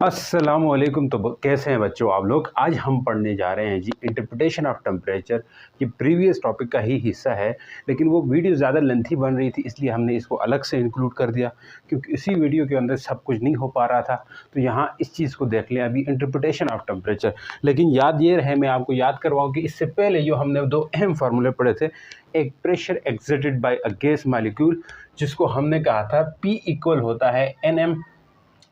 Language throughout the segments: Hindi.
अस्सलामुअलैकुम। तो कैसे हैं बच्चों आप लोग। आज हम पढ़ने जा रहे हैं जी इंटरप्रिटेशन ऑफ टेम्परेचर। ये प्रीवियस टॉपिक का ही हिस्सा है, लेकिन वो वीडियो ज़्यादा लेंथी बन रही थी, इसलिए हमने इसको अलग से इंक्लूड कर दिया, क्योंकि इसी वीडियो के अंदर सब कुछ नहीं हो पा रहा था। तो यहाँ इस चीज़ को देख लें अभी, इंटरप्रिटेशन ऑफ टेम्परेचर। लेकिन याद ये रहे, मैं आपको याद करवाऊँ कि इससे पहले जो हमने दो अहम फार्मूले पढ़े थे, एक pressure exerted by a gas molecule, जिसको हमने कहा था P इक्वल होता है NM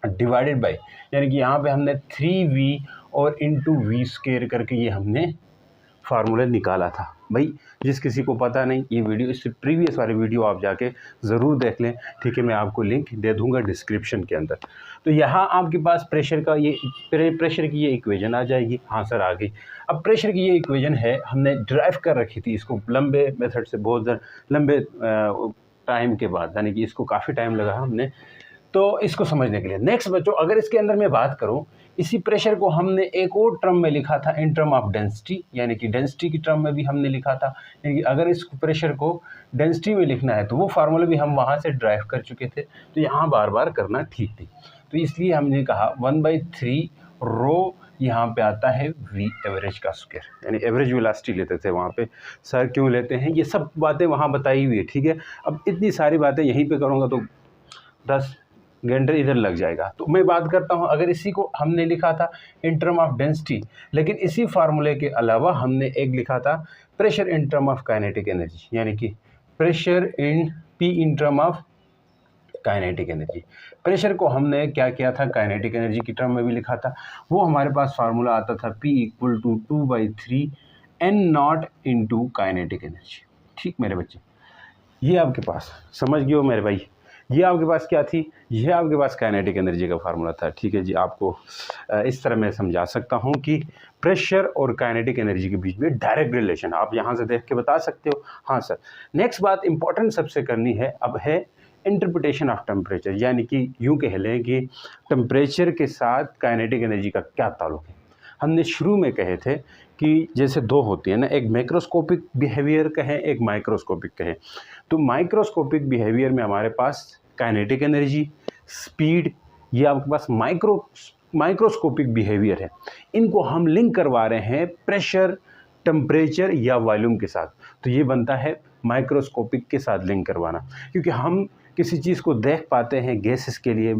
डिवाइडेड बाय, यानी कि यहाँ पे हमने 3V और इंटू वी स्केयर करके ये हमने फार्मूला निकाला था। भाई जिस किसी को पता नहीं, ये वीडियो, इससे प्रीवियस वाले वीडियो आप जाके ज़रूर देख लें, ठीक है। मैं आपको लिंक दे दूंगा डिस्क्रिप्शन के अंदर। तो यहाँ आपके पास प्रेशर का ये प्रेशर की ये इक्वेशन आ जाएगी। हाँ सर आ गई। अब प्रेशर की ये इक्वेशन है, हमने ड्राइव कर रखी थी इसको लंबे मेथड से, बहुत लंबे टाइम के बाद, यानी कि इसको काफ़ी टाइम लगा हमने तो इसको समझने के लिए। नेक्स्ट बच्चों, अगर इसके अंदर मैं बात करूं, इसी प्रेशर को हमने एक और टर्म में लिखा था, इन टर्म ऑफ डेंसिटी, यानी कि डेंसिटी की टर्म में भी हमने लिखा था। यानी कि अगर इस प्रेशर को डेंसिटी में लिखना है तो वो फार्मूला भी हम वहां से ड्राइव कर चुके थे, तो यहाँ बार बार करना ठीक नहीं। तो इसलिए हमने कहा 1/3 रो यहाँ पे आता है वी एवरेज का स्क्वायर, यानी एवरेज वेलोसिटी लेते थे वहाँ पे। सर क्यों लेते हैं, ये सब बातें वहाँ बताई हुई है, ठीक है। अब इतनी सारी बातें यहीं पे करूँगा तो 10 घंटे इधर लग जाएगा। तो मैं बात करता हूँ, अगर इसी को हमने लिखा था इन टर्म ऑफ डेंसिटी, लेकिन इसी फार्मूले के अलावा हमने एक लिखा था pressure in term of kinetic energy, यानी कि pressure in P in term of kinetic energy. Pressure को हमने क्या किया था, काइनेटिक एनर्जी की टर्म में भी लिखा था। वो हमारे पास फार्मूला आता था P equal to 2/3 n0 into kinetic energy. ठीक मेरे बच्चे, ये आपके पास समझ गए हो मेरे भाई। ये आपके पास क्या थी, ये आपके पास काइनेटिक एनर्जी का फार्मूला था, ठीक है जी। आपको इस तरह मैं समझा सकता हूँ कि प्रेशर और काइनेटिक एनर्जी के बीच में डायरेक्ट रिलेशन आप यहाँ से देख के बता सकते हो। हाँ सर। नेक्स्ट बात इंपॉर्टेंट सबसे करनी है अब, है इंटरप्रिटेशन ऑफ टेम्परेचर, यानी कि यूँ कह लें कि टेम्परेचर के साथ काइनेटिक एनर्जी का क्या ताल्लुक है। हमने शुरू में कहे थे कि जैसे दो होती है ना, एक मैक्रोस्कोपिक बिहेवियर कहें, एक माइक्रोस्कोपिक कहें। तो माइक्रोस्कोपिक बिहेवियर में हमारे पास काइनेटिक एनर्जी, स्पीड, ये आपके पास माइक्रोस्कोपिक बिहेवियर है। इनको हम लिंक करवा रहे हैं प्रेशर, टेम्परेचर या वॉल्यूम के साथ। तो ये बनता है माइक्रोस्कोपिक के साथ लिंक करवाना, क्योंकि हम किसी चीज़ को देख पाते हैं गैसेस के लिए,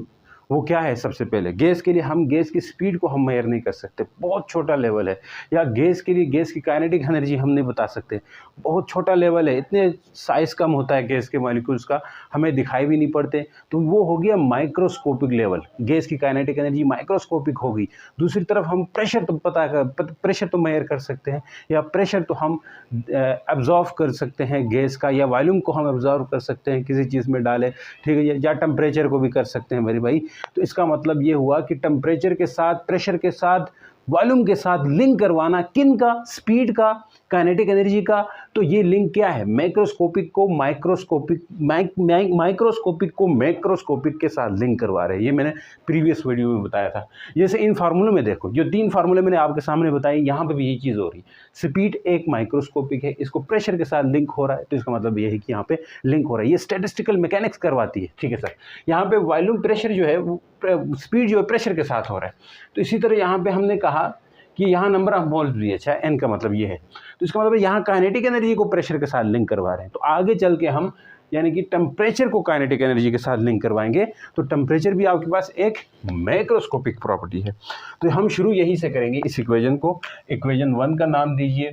वो क्या है, सबसे पहले गैस के लिए हम गैस की स्पीड को हम मेजर नहीं कर सकते, बहुत छोटा लेवल है। या गैस के लिए गैस की काइनेटिक एनर्जी हम नहीं बता सकते, बहुत छोटा लेवल है, इतने साइज़ कम होता है गैस के मॉलिक्यूल्स का, हमें दिखाई भी नहीं पड़ते। तो वो हो गया माइक्रोस्कोपिक लेवल, गैस की काइनेटिक एनर्जी माइक्रोस्कोपिक होगी। दूसरी तरफ हम प्रेशर तो प्रेशर तो मेजर कर सकते हैं, या प्रेशर तो हम एब्जॉर्व कर सकते हैं गैस का, या वॉल्यूम को हम एब्जॉर्व कर सकते हैं किसी चीज़ में डालें, ठीक है। या टेम्परेचर को भी कर सकते हैं मेरे भाई। तो इसका मतलब ये हुआ कि टेम्परेचर के साथ, प्रेशर के साथ, वॉल्यूम के साथ लिंक करवाना, किन का, स्पीड का, काइनेटिक एनर्जी का। तो ये लिंक क्या है, मैक्रोस्कोपिक को माइक्रोस्कोपिक, माइक्रोस्कोपिक को मैक्रोस्कोपिक के साथ लिंक करवा रहे हैं। ये मैंने प्रीवियस वीडियो में बताया था। जैसे इन फार्मूले में देखो, जो 3 फार्मूले मैंने आपके सामने बताई, यहाँ पे भी यही चीज़ हो रही है। स्पीड एक माइक्रोस्कोपिक है, इसको प्रेशर के साथ लिंक हो रहा है, तो इसका मतलब ये है कि यहाँ पे लिंक हो रहा है। ये स्टैटिस्टिकल मैकेनिक्स करवाती है, ठीक है सर। यहाँ पे वॉल्यूम प्रेशर जो है, वो स्पीड जो है प्रेशर के साथ हो रहा है। तो इसी तरह यहाँ पे हमने कहा कि यहाँ नंबर ऑफ मोल्स भी अच्छा है, एन का मतलब ये है। तो इसका मतलब यहाँ काइनेटिक एनर्जी को प्रेशर के साथ लिंक करवा रहे हैं। तो आगे चल के हम, यानी कि टेम्परेचर को काइनेटिक एनर्जी के साथ लिंक करवाएंगे, तो टेम्परेचर भी आपके पास एक मैक्रोस्कोपिक प्रॉपर्टी है। तो हम शुरू यहीं से करेंगे। इस इक्वेशन को इक्वेशन 1 का नाम दीजिए,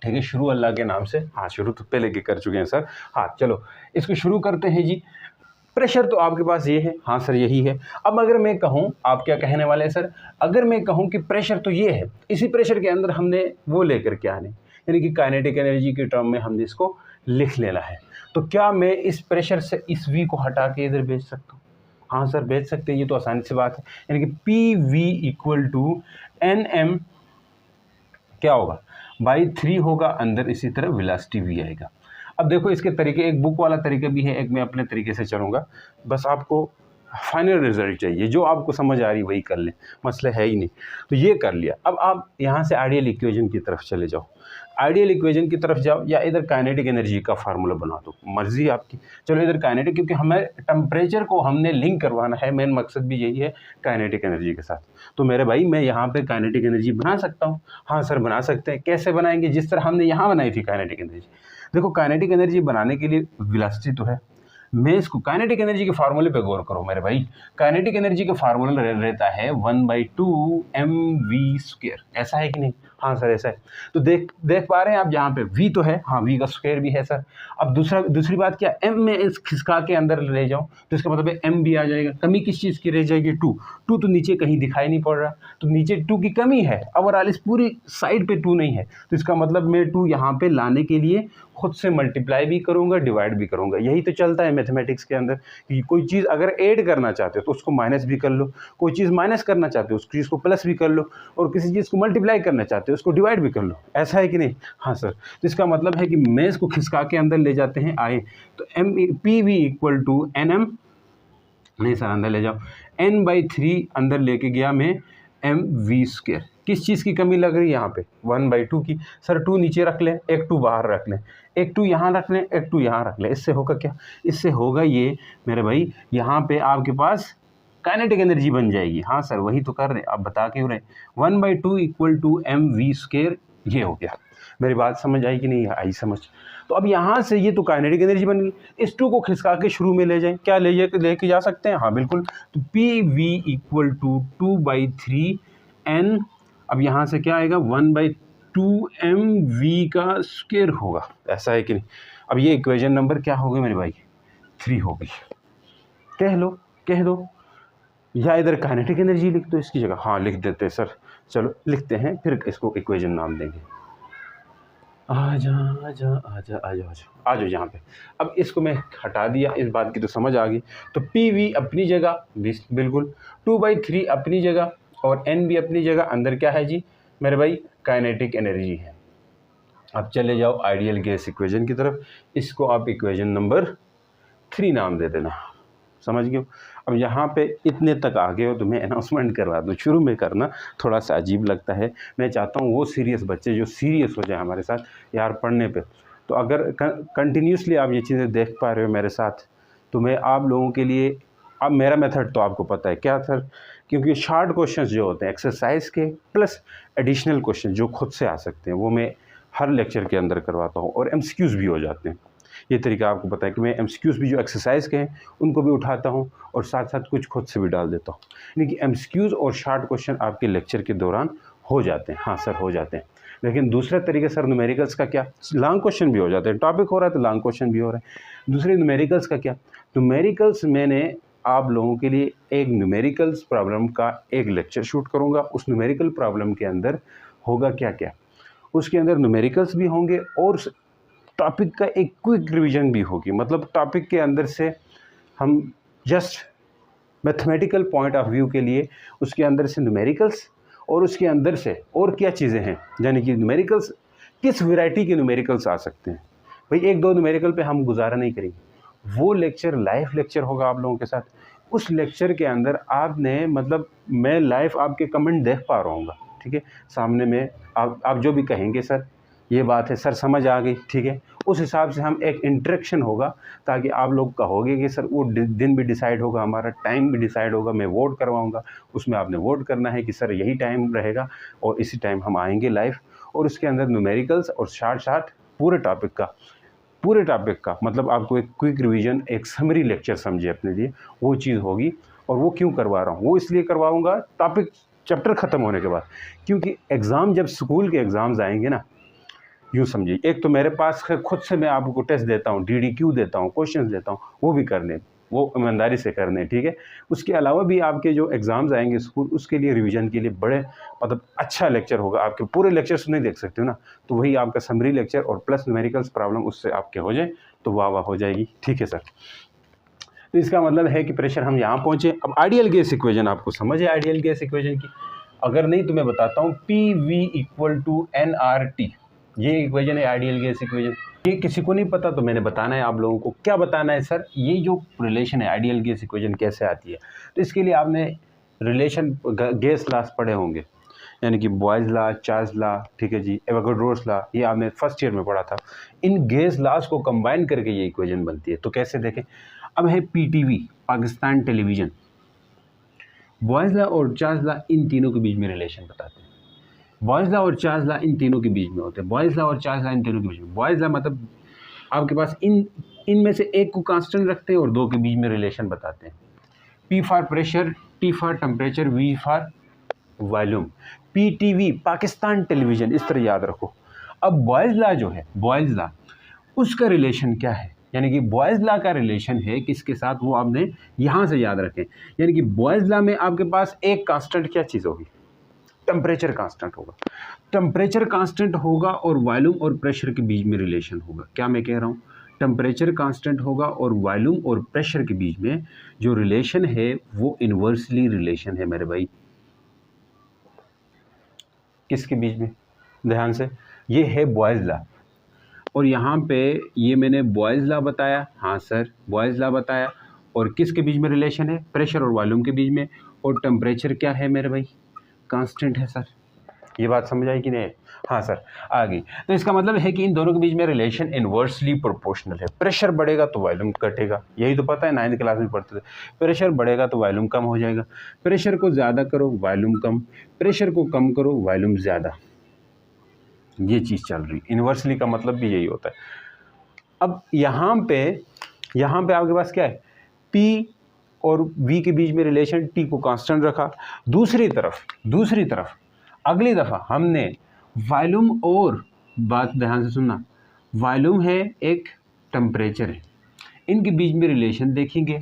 ठीक है, शुरू अल्लाह के नाम से। हाँ शुरू तो पहले के कर चुके हैं सर। हाँ चलो इसको शुरू करते हैं जी। प्रेशर तो आपके पास ये है, हाँ सर यही है। अब अगर मैं कहूँ, आप क्या कहने वाले हैं सर, अगर मैं कहूँ कि प्रेशर तो ये है, इसी प्रेशर के अंदर हमने वो लेकर के आने, यानी कि काइनेटिक एनर्जी के टर्म में हमने इसको लिख लेना है, तो क्या मैं इस प्रेशर से इस V को हटा के इधर भेज सकता हूँ? हाँ सर भेज सकते हैं, ये तो आसानी से बात है। यानी कि PV इक्वल टू NM क्या होगा, बाई 3 होगा अंदर, इसी तरह वेलोसिटी भी आएगा। अब देखो इसके तरीके, एक बुक वाला तरीका भी है, एक मैं अपने तरीके से चलूँगा, बस आपको फाइनल रिजल्ट चाहिए, जो आपको समझ आ रही वही कर लें, मसला है ही नहीं। तो ये कर लिया। अब आप यहाँ से आइडियल इक्वेशन की तरफ चले जाओ, आइडियल इक्वेशन की तरफ जाओ या इधर काइनेटिक एनर्जी का फार्मूला बना दो, मर्जी आपकी। चलो इधर काइनेटिक, क्योंकि हमें टेम्परेचर को हमने लिंक करवाना है, मेन मकसद भी यही है काइनेटिक एनर्जी के साथ। तो मेरे भाई मैं यहाँ पे काइनेटिक एनर्जी बना सकता हूँ। हाँ सर बना सकते हैं। कैसे बनाएंगे? जिस तरह हमने यहाँ बनाई थी काइनेटिक एनर्जी। देखो काइनेटिक एनर्जी बनाने के लिए वेलोसिटी तो है, मैं इसको काइनेटिक एनर्जी के फार्मूले पे गौर करो मेरे भाई। काइनेटिक एनर्जी का फार्मूला रहता है 1/2 mv²। ऐसा है कि नहीं? हाँ सर ऐसा है। तो देख पा रहे हैं आप यहाँ पे v तो है, हाँ v का स्क्वायर भी है सर। अब दूसरी बात क्या, m में इस खिसका के अंदर ले जाओ तो इसका मतलब है m भी आ जाएगा। कमी किस चीज़ की रह जाएगी? 2 तो नीचे कहीं दिखाई नहीं पड़ रहा, तो नीचे 2 की कमी है। ओवरऑल इस पूरी साइड पे 2 नहीं है, तो इसका मतलब मैं 2 यहाँ पे लाने के लिए खुद से मल्टीप्लाई भी करूँगा, डिवाइड भी करूँगा। यही तो चलता है मैथमेटिक्स के अंदर कि कोई चीज़ अगर ऐड करना चाहते हो तो उसको माइनस भी कर लो, कोई चीज़ माइनस करना चाहते हो उस चीज़ को प्लस भी कर लो, और किसी चीज़ को मल्टीप्लाई करना चाहते हो उसको डिवाइड भी कर लो। ऐसा है कि नहीं? हाँ सर। तो इसका मतलब है कि मैं इसको खिसका के अंदर ले जाते हैं आए, तो PV = NM, नहीं सर अंदर ले जाओ, N/3 अंदर लेके गया मैं mv²। किस चीज़ की कमी लग रही है यहाँ पे? 1/2 की। सर 2 नीचे रख लें, एक 2 बाहर रख लें, एक 2 यहाँ रख लें, एक 2 यहाँ रख लें। इससे होगा क्या? इससे होगा ये मेरे भाई, यहाँ पे आपके पास काइनेटिक एनर्जी बन जाएगी। हाँ सर वही तो कर रहे हैं, आप बता क्यों रहे? 1/2 = mv²। ये हो गया। मेरी बात समझ आई कि नहीं आई समझ? तो अब यहाँ से ये तो काइनेटिक एनर्जी बन गई, इस 2 को खिसका के शुरू में ले जाएं, क्या लेके जा सकते हैं? हाँ बिल्कुल। तो PV = 2/3 N, अब यहाँ से क्या आएगा? 1/2 mv² होगा। ऐसा है कि नहीं? अब ये इक्वेशन नंबर क्या होगी मेरे भाई? 3 होगी। कह दो या इधर काइनेटिक एनर्जी लिख दो इसकी जगह। हाँ लिख देते हैं सर, चलो लिखते हैं, फिर इसको इक्वेशन नाम देंगे। आ जाओ यहाँ पे। अब इसको मैं हटा दिया, इस बात की तो समझ आ गई। तो PV अपनी जगह बिल्कुल, 2/3 अपनी जगह, और N भी अपनी जगह। अंदर क्या है जी मेरे भाई? काइनेटिक एनर्जी है। अब चले जाओ आइडियल गैस इक्वेशन की तरफ, इसको आप इक्वेशन नंबर 3 नाम दे देना। समझ गए? अब यहाँ पे इतने तक आ गए हो तो मैं अनाउंसमेंट करवा दूँ, शुरू में करना थोड़ा सा अजीब लगता है। मैं चाहता हूँ वो सीरियस बच्चे जो सीरियस हो जाए हमारे साथ यार पढ़ने पे, तो अगर कंटिन्यूसली आप ये चीज़ें देख पा रहे हो मेरे साथ, तो मैं आप लोगों के लिए, अब मेरा मेथड तो आपको पता है क्या सर, क्योंकि शार्ट क्वेश्चंस जो होते हैं एक्सरसाइज के प्लस एडिशनल क्वेश्चन जो खुद से आ सकते हैं वो मैं हर लेक्चर के अंदर करवाता हूँ, और MCQs भी हो जाते हैं। ये तरीका आपको पता है कि मैं MCQs भी जो एक्सरसाइज के हैं उनको भी उठाता हूँ, और साथ साथ कुछ खुद से भी डाल देता हूँ। यानी कि MCQs और शार्ट क्वेश्चन आपके लेक्चर के दौरान हो जाते हैं। हाँ सर हो जाते हैं। लेकिन दूसरा तरीका सर न्यूमेरिकल्स का क्या? लॉन्ग क्वेश्चन भी हो जाते हैं, टॉपिक हो रहा है तो लॉन्ग क्वेश्चन भी हो रहा है। दूसरे न्यूमेरिकल्स का क्या? न्यूमेरिकल्स मैंने आप लोगों के लिए एक न्यूमेरिकल्स प्रॉब्लम का एक लेक्चर शूट करूँगा। उस न्यूमेरिकल प्रॉब्लम के अंदर होगा क्या क्या, उसके अंदर न्यूमेरिकल्स भी होंगे और टॉपिक का एक क्विक रिवीजन भी होगी। मतलब टॉपिक के अंदर से हम just mathematical point of view के लिए उसके अंदर से न्यूमेरिकल्स, और उसके अंदर से और क्या चीज़ें हैं, यानी कि न्यूमेरिकल्स किस वैरायटी के न्यूमेरिकल्स आ सकते हैं। भाई 1-2 न्यूमेरिकल पे हम गुजारा नहीं करेंगे, वो लेक्चर लाइव लेक्चर होगा आप लोगों के साथ। उस लेक्चर के अंदर आपने मतलब मैं लाइव आपके कमेंट देख पा रहा हूँ, ठीक है, सामने में आप जो भी कहेंगे सर ये बात है सर समझ आ गई, ठीक है, उस हिसाब से हम एक इंटरेक्शन होगा, ताकि आप लोग कहोगे कि सर वो दिन भी डिसाइड होगा, हमारा टाइम भी डिसाइड होगा, मैं वोट करवाऊंगा, उसमें आपने वोट करना है कि सर यही टाइम रहेगा और इसी टाइम हम आएंगे लाइव, और उसके अंदर न्यूमेरिकल्स और शार्ट पूरे टॉपिक का मतलब आपको एक क्विक रिवीजन, एक समरी लेक्चर समझे अपने लिए, वो चीज़ होगी। और वो क्यों करवा रहा हूँ? वो इसलिए करवाऊँगा टॉपिक चैप्टर ख़त्म होने के बाद, क्योंकि एग्ज़ाम जब स्कूल के एग्ज़ाम्स आएंगे ना, यूँ समझिए, एक तो मेरे पास खुद से मैं आपको टेस्ट देता हूँ, DDQ देता हूँ, क्वेश्चंस देता हूँ, वो भी करने, वो ईमानदारी से करने, ठीक है। उसके अलावा भी आपके जो एग्ज़ाम्स आएंगे स्कूल, उसके लिए रिवीजन के लिए बड़े मतलब अच्छा लेक्चर होगा। आपके पूरे लेक्चर्स नहीं देख सकते हो ना, तो वही आपका समरी लेक्चर और प्लस न्यूमेरिकल्स प्रॉब्लम उससे आपके हो जाए तो वाह हो जाएगी, ठीक है सर। तो इसका मतलब है कि प्रेशर हम यहाँ पहुँचे। अब आइडियल गैस इक्वेशन आपको समझ है, आइडियल गैस इक्वेशन की, अगर नहीं तो मैं बताता हूँ, PV = nRT, ये इक्वेशन है आइडियल गैस इक्वेशन। ये किसी को नहीं पता तो मैंने बताना है आप लोगों को। क्या बताना है सर? ये जो रिलेशन है आइडियल गैस इक्वेशन कैसे आती है, तो इसके लिए आपने रिलेशन गैस लॉस पढ़े होंगे, यानी कि बॉयज़ लॉ, चार्ल्स लॉ, ठीक है जी, एवोगाड्रोस लॉ, ये आपने फर्स्ट ईयर में पढ़ा था। इन गैस लॉस को कंबाइन करके ये इक्वेशन बनती है। तो कैसे देखें, अब है PTV, Pakistan television, boys law और चार्ल्स लॉ इन तीनों के बीच में रिलेशन बताते हैं। बॉयज़ लॉ और चार्ल्स लॉ इन तीनों के बीच में होते हैं। बॉयज़ लॉ और चार्ल्स लॉ इन तीनों के बीच में, बॉयज़ लॉ मतलब आपके पास इनमें से एक को कांस्टेंट रखते हैं और दो के बीच में रिलेशन बताते हैं। P for pressure, T for temperature, V for volume. PTV Pakistan television, इस तरह याद रखो। अब बॉयज़ लॉ जो है, बॉयज़ लॉ, उसका रिलेशन क्या है, यानी कि बॉयज़ लॉ का रिलेशन है किसके साथ, वो आपने यहाँ से याद रखें। यानी कि बॉयज़ लॉ में आपके पास एक कांस्टेंट क्या चीज़ होगी, टेम्परेचर कांस्टेंट होगा। टेम्परेचर कांस्टेंट होगा और वॉल्यूम और प्रेशर के बीच में रिलेशन होगा। क्या मैं कह रहा हूँ, टेम्परेचर कांस्टेंट होगा और वॉल्यूम और प्रेशर के बीच में जो रिलेशन है वो इन्वर्सली रिलेशन है मेरे भाई। किसके बीच में, ध्यान से, ये है बॉयज़ लॉ। और यहाँ पे ये मैंने बॉयज़ लॉ बताया, हाँ सर बॉयज़ लॉ बताया, और किसके बीच में रिलेशन है, प्रेशर और वॉल्यूम के बीच में, और टेम्परेचर क्या है मेरे भाई, कांस्टेंट है। सर ये बात समझ आई कि नहीं? हाँ सर आ गई। तो इसका मतलब है कि इन दोनों के बीच में रिलेशन इन्वर्सली प्रोपोर्शनल है। प्रेशर बढ़ेगा तो वॉल्यूम घटेगा, यही तो पता है, 9th क्लास में पढ़ते थे। प्रेशर बढ़ेगा तो वॉल्यूम कम हो जाएगा, प्रेशर को ज़्यादा करो वॉल्यूम कम, प्रेशर को कम करो वॉल्यूम ज़्यादा, ये चीज़ चल रही। इन्वर्सली का मतलब भी यही होता है। अब यहाँ पे आपके पास क्या है, P और V के बीच में रिलेशन, T को कांस्टेंट रखा। दूसरी तरफ अगली दफ़ा हमने वॉल्यूम और, बात ध्यान से सुनना, वॉल्यूम है एक, टेम्परेचर है, इनके बीच में रिलेशन देखेंगे,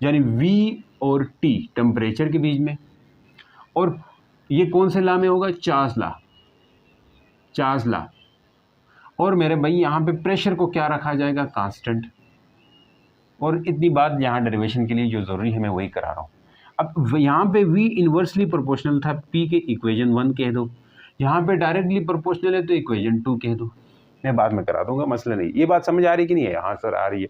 यानी V और T टेम्परेचर के बीच में, और ये कौन से लॉ में होगा, चार्ल्स लॉ। और मेरे भाई यहाँ पे प्रेशर को क्या रखा जाएगा, कांस्टेंट। और इतनी बात यहाँ डेरिवेशन के लिए जो ज़रूरी है मैं वही करा रहा हूँ। अब यहाँ पे V इन्वर्सली प्रोपोर्शनल था, P के इक्वेशन 1 कह दो, यहाँ पे डायरेक्टली प्रोपोर्शनल है तो इक्वेशन 2 कह दो, मैं बाद में करा दूंगा, मसला नहीं। ये बात समझ आ रही कि नहीं है? हाँ सर आ रही है।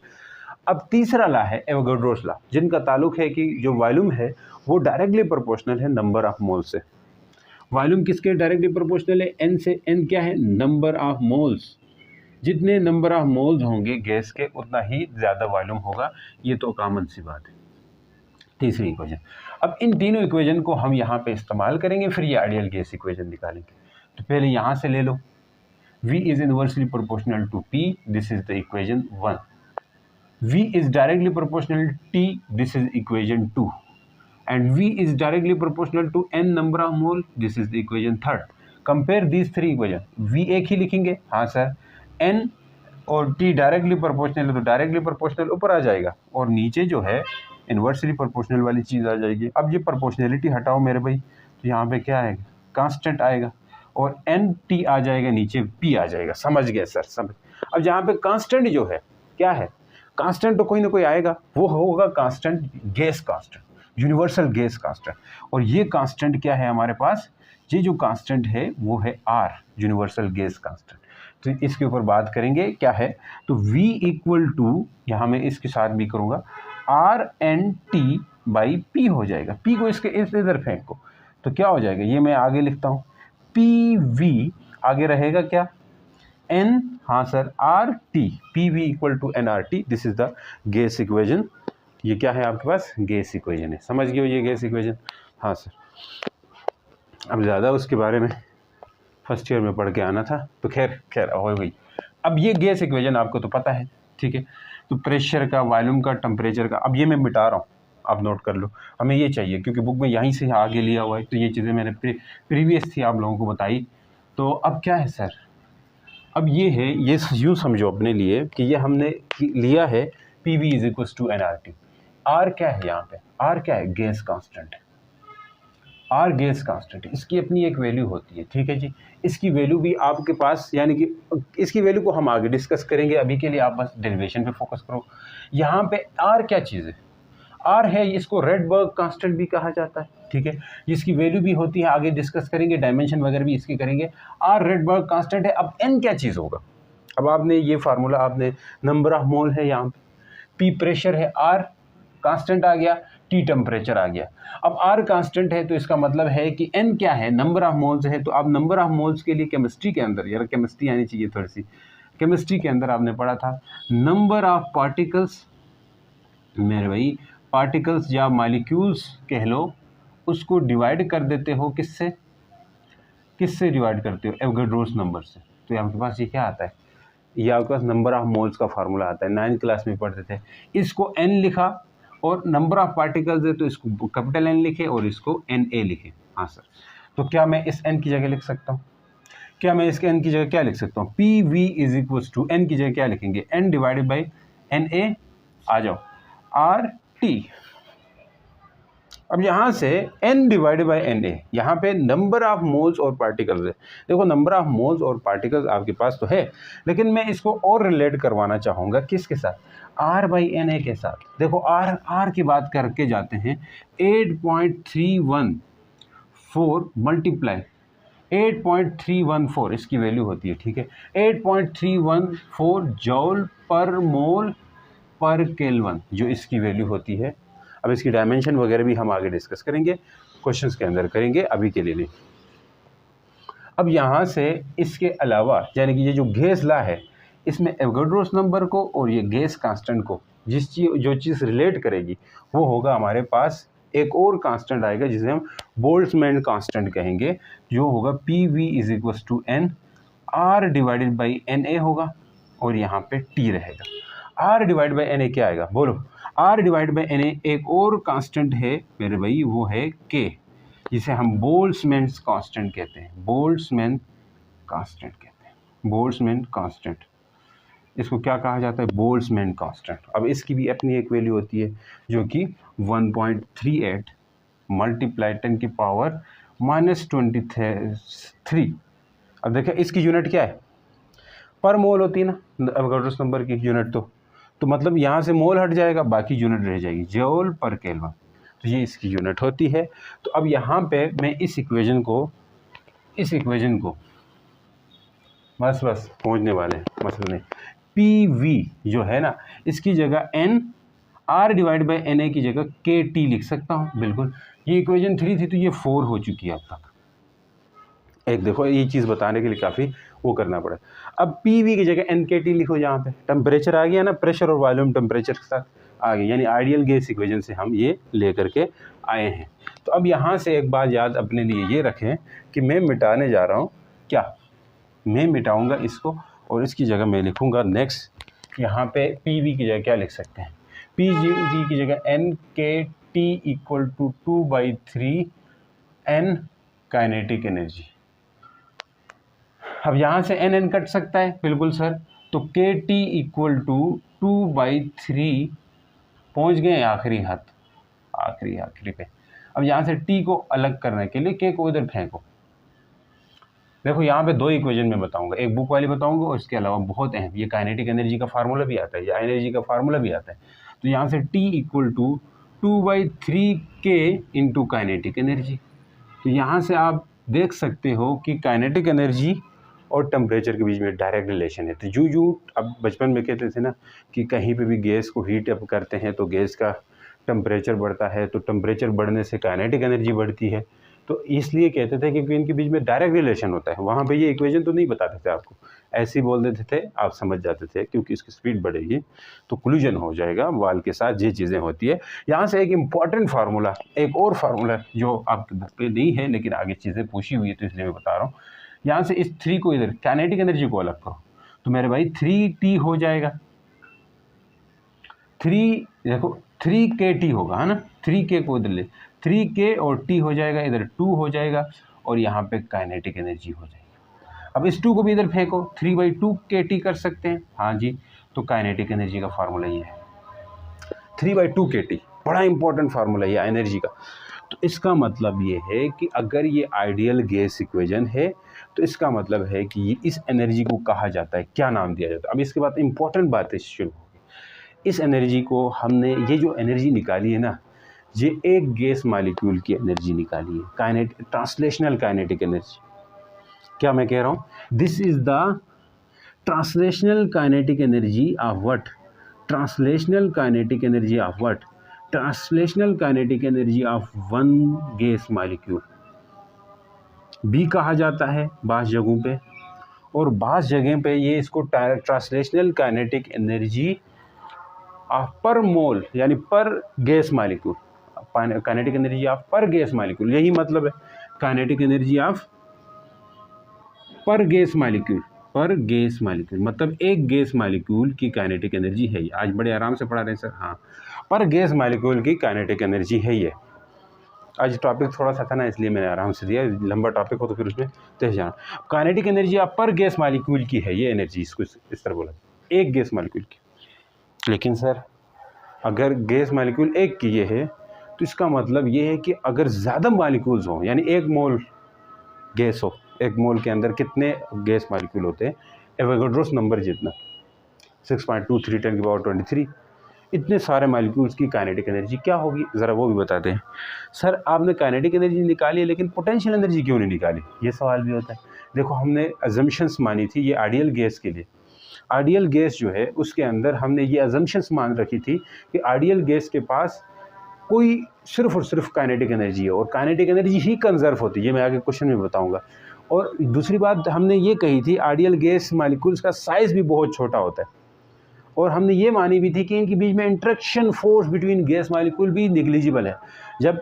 अब तीसरा लॉ है एवोगाड्रोस लॉ, जिनका ताल्लुक है कि जो वॉल्यूम है वो डायरेक्टली प्रोपोर्शनल है नंबर ऑफ मोल से। वॉल्यूम किसके डायरेक्टली प्रोपोर्शनल है, N से। N क्या है, नंबर ऑफ मोल्स। जितने नंबर ऑफ मोल्स होंगे गैस के उतना ही ज़्यादा वॉल्यूम होगा, ये तो कॉमन सी बात है। तीसरी इक्वेशन। अब इन तीनों इक्वेशन को हम यहाँ पे इस्तेमाल करेंगे, फिर ये आइडियल गैस इक्वेशन निकालेंगे। तो पहले यहाँ से ले लो, V is inversely proportional to P, this is the equation 1. V is directly proportional to T, this is equation 2. And V is directly proportional to N number of mole, this is the equation 3rd. Compare these three equation. V एक ही लिखेंगे, हाँ सर, N और T डायरेक्टली प्रोपोर्शनल है तो डायरेक्टली प्रोपोर्शनल ऊपर आ जाएगा, और नीचे जो है इन्वर्सली प्रोपोर्शनल वाली चीज़ आ जाएगी। अब ये प्रोपोर्शनलिटी हटाओ मेरे भाई, तो यहाँ पे क्या आएगा, कांस्टेंट आएगा, और एन टी आ जाएगा, नीचे पी आ जाएगा। समझ गए सर? समझ। अब जहाँ पे कांस्टेंट जो है क्या है, कांस्टेंट तो कोई ना कोई आएगा, वो होगा constant, gas constant, universal gas constant. और ये कांस्टेंट क्या है हमारे पास, ये जो कांस्टेंट है वो है आर, यूनिवर्सल गैस कांस्टेंट। तो इसके ऊपर बात करेंगे क्या है, तो V इक्वल टू, यहाँ मैं इसके साथ भी करूँगा, R N T by P हो जाएगा। P को इसके इधर फेंक को, तो क्या हो जाएगा, ये मैं आगे लिखता हूँ, पी वी आगे रहेगा क्या, एन, हाँ sir, R T, P V equal to N R T, this is the gas equation. ये क्या है आपके पास, गैस इक्वेशन है। समझ गए हो ये गैस इक्वेशन? हाँ सर। अब ज़्यादा उसके बारे में फर्स्ट ईयर में पढ़ के आना था, तो खैर हो गई। अब ये गैस इक्वेशन आपको तो पता है, ठीक है। तो प्रेशर का, वॉल्यूम का, टेम्परेचर का, अब ये मैं मिटा रहा हूँ, आप नोट कर लो। हमें ये चाहिए क्योंकि बुक में यहीं से आगे लिया हुआ है, तो ये चीज़ें मैंने प्रीवियस थी आप लोगों को बताई। तो अब क्या है सर, अब ये है, ये यूँ समझो अपने लिए कि ये हमने लिया है P V is equal to N R T. R क्या है यहाँ पे, आर क्या है, गैस कांस्टेंट है। आर गैस कांस्टेंट, इसकी अपनी एक वैल्यू होती है, ठीक है जी। इसकी वैल्यू भी आपके पास, यानी कि इसकी वैल्यू को हम आगे डिस्कस करेंगे, अभी के लिए आप बस डेरिवेशन पे फोकस करो। यहाँ पे आर क्या चीज़ है, आर है, इसको रेडबर्ग कांस्टेंट भी कहा जाता है, ठीक है। इसकी वैल्यू भी होती है, आगे डिस्कस करेंगे, डायमेंशन वगैरह भी इसकी करेंगे। आर रेडबर्ग कांस्टेंट है। अब एन क्या चीज़ होगा, अब आपने ये फार्मूला, आपने नंबर ऑफ मोल है यहाँ पे, पी प्रेशर है, आर कांस्टेंट आ गया, टी टेम्परेचर आ गया। अब आर कांस्टेंट है तो इसका मतलब है कि एन क्या है, नंबर ऑफ मोल्स है। तो आप नंबर ऑफ मोल्स के लिए केमिस्ट्री के अंदर, यार केमिस्ट्री आनी चाहिए थोड़ी सी, केमिस्ट्री के अंदर आपने पढ़ा था नंबर ऑफ पार्टिकल्स, मेरे भाई पार्टिकल्स या मॉलिक्यूल्स कह लो, उसको डिवाइड कर देते हो किससे, किससे डिवाइड करते हो, एवोगाड्रोस नंबर से। तो आपके पास ये क्या आता है, ये आपके पास नंबर ऑफ मोल्स का फार्मूला आता है, 9th क्लास में पढ़ते थे। इसको एन लिखा और नंबर ऑफ पार्टिकल्स है तो इसको कैपिटल एन लिखे और इसको एन ए लिखे। हाँ सर, तो क्या मैं इस एन की जगह लिख सकता हूँ, क्या मैं इसके एन की जगह क्या लिख सकता हूँ, P V is equal to N की जगह क्या लिखेंगे, N divided by N A, आ जाओ, आर टी। अब यहाँ से n divided by N A, यहाँ पे नंबर ऑफ मोल्स और पार्टिकल्स है। देखो नंबर ऑफ मोल्स और पार्टिकल्स आपके पास तो है, लेकिन मैं इसको और रिलेट करवाना चाहूँगा किसके साथ, r बाई एन ए के साथ। देखो r की बात करके जाते हैं, 8.314 मल्टीप्लाई 8.314 इसकी वैल्यू होती है, ठीक है, 8.314 जॉल पर मोल पर केल्विन जो इसकी वैल्यू होती है। अब इसकी डायमेंशन वगैरह भी हम आगे डिस्कस करेंगे, क्वेश्चंस के अंदर करेंगे, अभी के लिए नहीं। अब यहाँ से इसके अलावा यानी कि ये जो गैस लॉ है, इसमें एवोगाड्रोस नंबर को और ये गैस कांस्टेंट को जो चीज़ रिलेट करेगी वो होगा हमारे पास एक और कांस्टेंट आएगा जिसे हम बोल्ट्जमैन कांस्टेंट कहेंगे, जो होगा P V is equal to N R divided by N A होगा और यहाँ पे टी रहेगा। R divide by N A क्या आएगा बोलो, R divide by N A एक और कांस्टेंट है मेरे भाई, वो है के, जिसे हम बोल्ट्जमैन कांस्टेंट कहते हैं, बोल्ट्जमैन कांस्टेंट कहते हैं, बोल्ट्जमैन कांस्टेंट, इसको क्या कहा जाता है, बोल्ट्जमैन कांस्टेंट। अब इसकी भी अपनी एक वैल्यू होती है जो कि 1.38 मल्टीप्लाई 10 की पावर -23। अब देखिए इसकी यूनिट क्या है, पर मोल होती है ना एवोगाड्रोस नंबर की यूनिट, तो मतलब यहाँ से मोल हट जाएगा, बाकी यूनिट रह जाएगी जॉल पर केल्विन, तो ये इसकी यूनिट होती है। तो अब यहाँ पे मैं इस इक्वेशन को बस पहुँचने वाले हैं, मसला नहीं, पी वी जो है ना, इसकी जगह N R divide by N A की जगह के टी लिख सकता हूँ, बिल्कुल। ये इक्वेशन 3 थी तो ये 4 हो चुकी है अब तक। एक देखो ये चीज़ बताने के लिए काफ़ी वो करना पड़ा। अब पी वी की जगह एन के टी लिखो, यहाँ पे टेम्परेचर आ गया ना, प्रेशर और वॉल्यूम टेम्परेचर के साथ आ गया, यानी आइडियल गैस इक्वेशन से हम ये ले करके आए हैं। तो अब यहाँ से एक बात याद अपने लिए ये रखें कि मैं मिटाने जा रहा हूँ, क्या मैं मिटाऊँगा इसको और इसकी जगह मैं लिखूँगा नेक्स्ट, यहाँ पे पी वी की जगह क्या लिख सकते हैं, पी वी की जगह N K T equal to 2/3 N kinetic energy. अब यहाँ से एन कट सकता है, बिल्कुल सर, तो के टी इक्वल टू 2/3 पहुँच गए आखिरी हाथ, आखिरी पे। अब यहाँ से टी को अलग करने के लिए के को इधर फेंको। देखो यहाँ पे 2 इक्वेशन में बताऊंगा, एक बुक वाली बताऊंगा और इसके अलावा बहुत अहम, ये काइनेटिक एनर्जी का फार्मूला भी आता है या एनर्जी का फार्मूला भी आता है। तो यहाँ से टी इक्वल टू 2/3 के इंटू काइनेटिक एनर्जी। तो यहाँ से आप देख सकते हो कि काइनेटिक एनर्जी और टेम्परेचर के बीच में डायरेक्ट रिलेशन है। तो जो अब बचपन में कहते थे ना कि कहीं पे भी गैस को हीट अप करते हैं तो गैस का टेम्परेचर बढ़ता है, तो टेम्परेचर बढ़ने से काइनेटिक एनर्जी बढ़ती है, तो इसलिए कहते थे क्योंकि इनके बीच में डायरेक्ट रिलेशन होता है। वहाँ पे ये इक्वेशन तो नहीं बताते थे आपको, ऐसे ही बोल देते थे, आप समझ जाते थे क्योंकि इसकी स्पीड बढ़ेगी तो कोलिजन हो जाएगा वाल के साथ, ये चीज़ें होती है। यहाँ से एक इम्पॉर्टेंट फार्मूला, एक और फार्मूला जो आपके घर पे नहीं है लेकिन आगे चीज़ें पूछी हुई है तो इसलिए मैं बता रहा हूँ। यहाँ से इस 3 को इधर काइनेटिक एनर्जी को अलग करो तो मेरे भाई 3T हो जाएगा, 3 देखो 3KT होगा, है ना, 3K को इधर ले, 3K और T हो जाएगा, इधर 2 हो जाएगा और यहाँ पे काइनेटिक एनर्जी हो जाएगी। अब इस 2 को भी इधर फेंको, 3/2KT कर सकते हैं, हाँ जी, तो काइनेटिक एनर्जी का फार्मूला ये है 3/2KT, बड़ा इंपॉर्टेंट फार्मूला है एनर्जी का। तो इसका मतलब ये है कि अगर ये आइडियल गैस इक्वेशन है तो इसका मतलब है कि इस एनर्जी को कहा जाता है, क्या नाम दिया जाता है। अब इसके बाद इंपॉर्टेंट बातें शुरू होगी। इस एनर्जी को हमने, ये जो एनर्जी निकाली है ना, ये एक गैस मॉलिक्यूल की एनर्जी निकाली है, ट्रांसलेशनल काइनेटिक एनर्जी। क्या मैं कह रहा हूँ, this is the translational kinetic energy of what, translational kinetic energy of what, translational kinetic energy of one gas molecule बी कहा जाता है बास जगहों पे, और बास जगह पे ये इसको ट्रांसलेशनल काइनेटिक एनर्जी ऑफ पर मोल यानी पर gas molecule, kinetic energy of per gas molecule, यही मतलब है kinetic energy of per gas molecule, पर गैस मॉलिक्यूल मतलब एक गैस मॉलिक्यूल की काइनेटिक एनर्जी है ये। आज बड़े आराम से पढ़ा रहे हैं सर, हाँ पर गैस मॉलिक्यूल की काइनेटिक एनर्जी है ये। आज टॉपिक थोड़ा सा था ना इसलिए मैंने आराम से दिया, लंबा टॉपिक हो तो फिर उसमें तेज जाना। काइनेटिक एनर्जी आप पर गैस मॉलिक्यूल की है ये एनर्जी, इसको इस तरह बोला एक गैस मॉलिक्यूल की। लेकिन सर अगर गैस मॉलिक्यूल एक की ये है तो इसका मतलब ये है कि अगर ज़्यादा मॉलिक्यूल्स हों, यानी एक मोल गैस हो, एक मोल के अंदर कितने गैस मॉलिक्यूल होते हैं, एवोगाड्रोस नंबर जितना 6.23 × 10⁻23, इतने सारे मॉलिक्यूल्स की काइनेटिक एनर्जी क्या होगी ज़रा वो भी बताते हैं। सर आपने काइनेटिक एनर्जी निकाली लेकिन पोटेंशियल एनर्जी क्यों नहीं निकाली, ये सवाल भी होता है। देखो हमने अजम्पशंस मानी थी ये आइडियल गैस के लिए, आइडियल गैस जो है उसके अंदर हमने ये अजम्पशंस मान रखी थी कि आइडियल गैस के पास कोई सिर्फ और सिर्फ काइनेटिक एनर्जी है और काइनेटिक एनर्जी ही कंजर्व होती है, ये मैं आगे क्वेश्चन में बताऊंगा। और दूसरी बात हमने ये कही थी आइडियल गैस मॉलिक्यूल्स का साइज़ भी बहुत छोटा होता है, और हमने ये मानी भी थी कि इनके बीच में interaction force between gas molecule भी निग्लिजिबल है। जब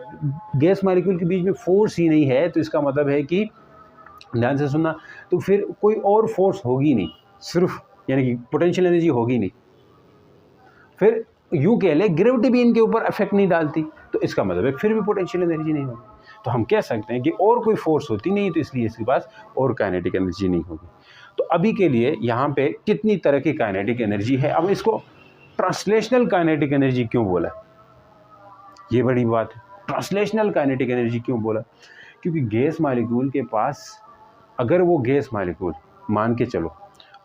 गैस मॉलिक्यूल के बीच में फोर्स ही नहीं है तो इसका मतलब है कि, ध्यान से सुनना, तो फिर कोई और फोर्स होगी नहीं, सिर्फ यानी कि पोटेंशियल एनर्जी होगी नहीं, फिर यूँ कह ले ग्रेविटी भी इनके ऊपर इफेक्ट नहीं डालती, तो इसका मतलब है फिर भी पोटेंशियल एनर्जी नहीं होगी। तो हम कह सकते हैं कि और कोई फोर्स होती नहीं तो इसलिए इसके पास और काइनेटिक एनर्जी नहीं होगी। तो अभी के लिए यहाँ पे कितनी तरह की काइनेटिक एनर्जी है, अब इसको ट्रांसलेशनल काइनेटिक एनर्जी क्यों बोला, ये बड़ी बात है। ट्रांसलेशनल काइनेटिक एनर्जी क्यों बोला, क्योंकि गैस मॉलिक्यूल के पास, अगर वो गैस मॉलिक्यूल मान के चलो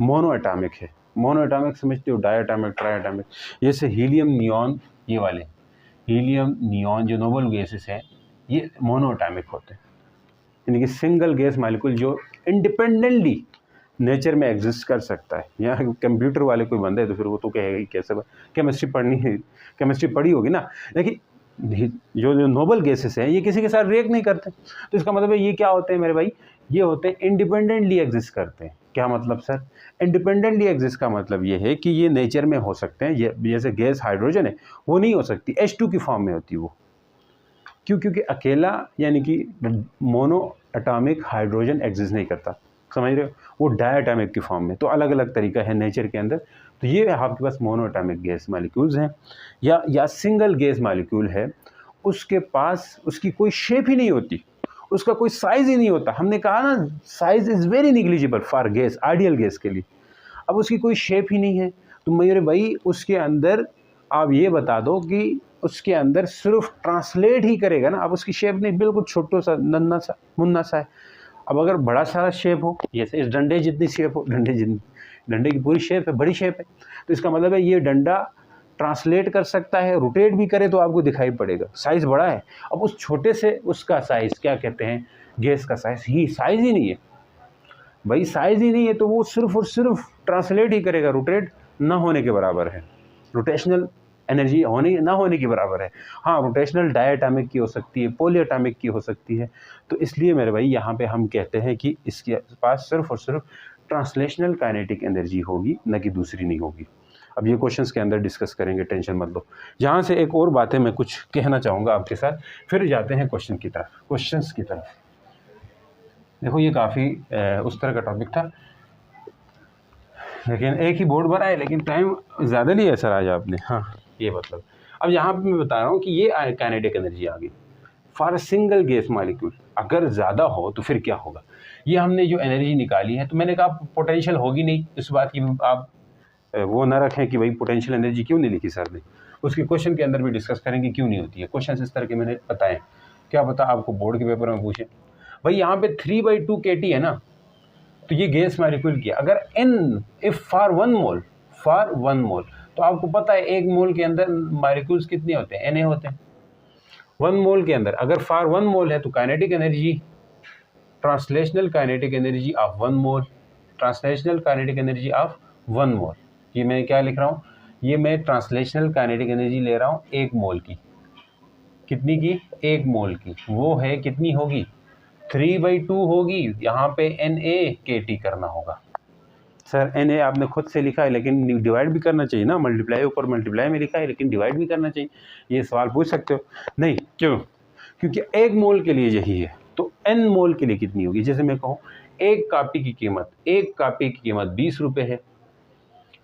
मोनो एटॉमिक है, मोनो एटॉमिक समझते हो, डाई एटॉमिक, ट्राई एटॉमिक, जैसे हीलियम नियॉन, ये वाले हीलियम नियॉन जो नोबल गैसेस हैं ये मोनो एटॉमिक होते हैं, यानी कि सिंगल गैस मॉलिक्यूल जो इंडिपेंडेंटली नेचर में एग्जिस्ट कर सकता है। यहाँ कंप्यूटर वाले कोई बंदा है तो फिर वो तो कहेगा कि कैसे, केमिस्ट्री पढ़नी है, केमिस्ट्री पढ़ी होगी ना, लेकिन जो नोबल गैसेस हैं ये किसी के साथ रिएक्ट नहीं करते, तो इसका मतलब है ये क्या होते हैं मेरे भाई, ये होते हैं इंडिपेंडेंटली एग्जिस्ट करते हैं। क्या मतलब सर, इंडिपेंडेंटली एग्जिस्ट का मतलब ये है कि ये नेचर में हो सकते हैं, ये जैसे गैस हाइड्रोजन है वो नहीं हो सकती, H2 की फॉर्म में होती है वो, क्योंकि अकेला यानी कि मोनो एटॉमिक हाइड्रोजन एग्जिस्ट नहीं करता, समझ रहे हो, वो डाई एटॉमिक की फॉर्म में, तो अलग अलग तरीका है नेचर के अंदर। तो ये आपके पास मोनो एटॉमिक गैस मॉलिक्यूल्स हैं, या सिंगल गैस मॉलिक्यूल है, उसके पास उसकी कोई शेप ही नहीं होती, उसका कोई साइज़ ही नहीं होता। हमने कहा ना size is very negligible for gas, ideal gas के लिए। अब उसकी कोई शेप ही नहीं है तो मेरे भाई उसके अंदर आप ये बता दो कि उसके अंदर सिर्फ ट्रांसलेट ही करेगा ना, अब उसकी शेप नहीं, बिल्कुल छोटो सा नन्ना सा मुन्ना सा है। अब अगर बड़ा सारा शेप हो, जैसे इस डंडे जितनी शेप हो, डंडे की पूरी शेप है, बड़ी शेप है, तो इसका मतलब है ये डंडा ट्रांसलेट कर सकता है, रोटेट भी करे तो आपको दिखाई पड़ेगा, साइज़ बड़ा है। अब उस छोटे से उसका साइज़ क्या कहते हैं, गैस का साइज़ ही नहीं है भाई, साइज़ ही नहीं है तो वो सिर्फ और सिर्फ ट्रांसलेट ही करेगा, रोटेट ना होने के बराबर है, रोटेशनल एनर्जी होने ना होने के बराबर है। हाँ रोटेशनल डाई एटॉमिक की हो सकती है, पॉली एटॉमिक की हो सकती है, तो इसलिए मेरे भाई यहाँ पे हम कहते हैं कि इसके पास सिर्फ और सिर्फ ट्रांसलेशनल काइनेटिक एनर्जी होगी, न कि दूसरी नहीं होगी। अब ये क्वेश्चंस के अंदर डिस्कस करेंगे, टेंशन मत लो। यहाँ से एक और बातें मैं कुछ कहना चाहूँगा आपके साथ, फिर जाते हैं क्वेश्चंस की तरफ। देखो ये काफ़ी उस तरह का टॉपिक था, लेकिन एक ही बोर्ड बना है, लेकिन टाइम ज़्यादा नहीं है सर आज आपने, हाँ ये मतलब। अब यहाँ पे मैं बता रहा हूँ कि ये काइनेटिक एनर्जी आ गई फॉर सिंगल गैस मॉलिक्यूल, अगर ज़्यादा हो तो फिर क्या होगा। ये हमने जो एनर्जी निकाली है, तो मैंने कहा पोटेंशियल होगी नहीं, इस बात की आप वो ना रखें कि भाई पोटेंशियल एनर्जी क्यों नहीं लिखी सर ने, उसके क्वेश्चन के अंदर भी डिस्कस करेंगे क्यों नहीं होती है। क्वेश्चन इस तरह के मैंने बताए, क्या पता आपको बोर्ड के पेपर में पूछे। भाई यहाँ पे 3/2 kT है ना, तो ये गैस मॉलिक्यूल की, अगर इफ फॉर 1 मोल, तो आपको पता है 1 मोल के अंदर मॉलिक्यूल्स कितने होते हैं, Na होते हैं 1 मोल के अंदर। अगर फॉर 1 मोल है तो kinetic energy, translational kinetic energy of 1 mole translational kinetic energy of 1 मोल। ये मैं क्या लिख रहा हूँ, ये मैं ट्रांसलेशनल काइनेटिक एनर्जी ले रहा हूँ 1 मोल की। कितनी की? 1 मोल की। वो है कितनी होगी? 3/2 होगी। यहाँ पे NaKT करना होगा। सर Na आपने खुद से लिखा है, लेकिन डिवाइड भी करना चाहिए ना, मल्टीप्लाई ऊपर मल्टीप्लाई में लिखा है, लेकिन डिवाइड भी करना चाहिए। ये सवाल पूछ सकते हो। नहीं, क्यों? क्योंकि 1 मोल के लिए यही है, तो n मोल के लिए कितनी होगी? जैसे मैं कहूँ एक कापी की कीमत 20 रुपये है,